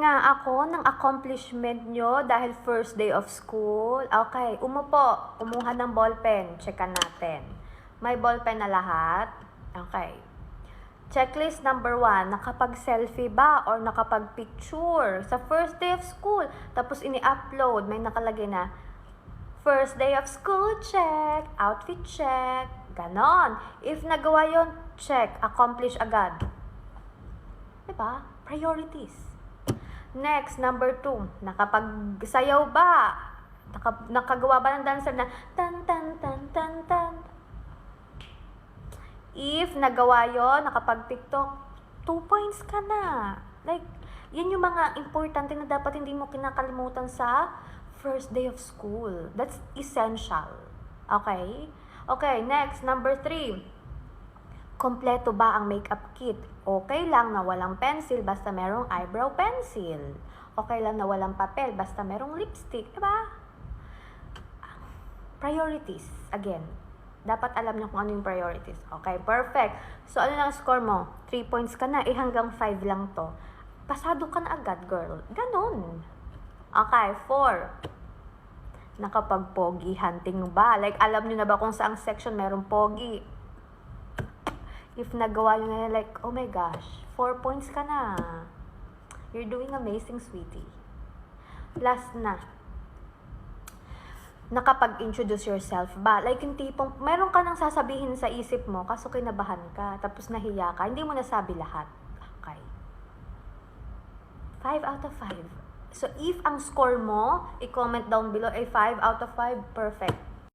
Huminga ako ng accomplishment nyo dahil first day of school. Okay, umupo. Kumuha ng ballpen. Checkan natin. May ballpen na lahat? Okay. Checklist number 1. Nakapag-selfie ba or nakapag-picture sa first day of school? Tapos ini-upload. May nakalagay na, first day of school, check. Outfit, check. Ganon. If nagawa yon, check. Accomplish agad. Diba? Priorities. Next, number 2. Nakapagsayaw ba? Nakagawa ba ng dancer na tan tan tan tan tan? If nagawa yon, nakapag-TikTok, 2 points ka na. Like, yan yung mga importante na dapat hindi mo kinakalimutan sa first day of school. That's essential. Okay? Okay, next, number 3. Kompleto ba ang makeup kit? Okay lang na walang pencil basta merong eyebrow pencil. Okay lang na walang papel basta merong lipstick. Diba? Priorities. Again, dapat alam niyo kung ano yung priorities. Okay, perfect. So, ano lang score mo? 3 points ka na. Hanggang 5 lang to. Pasado ka na agad, girl. Ganon. Okay, 4. Nakapag-pogi hunting ba? Like, alam niyo na ba kung saang section merong pogi? If nagawa nyo na like, oh my gosh, 4 points ka na. You're doing amazing, sweetie. Last na. Nakapag-introduce yourself ba? Like yung tipong, meron ka nang sasabihin sa isip mo, kaso kinabahan ka, tapos nahiya ka, hindi mo nasabi lahat. Okay. 5 out of 5. So, if ang score mo, i-comment down below ay 5 out of 5, perfect.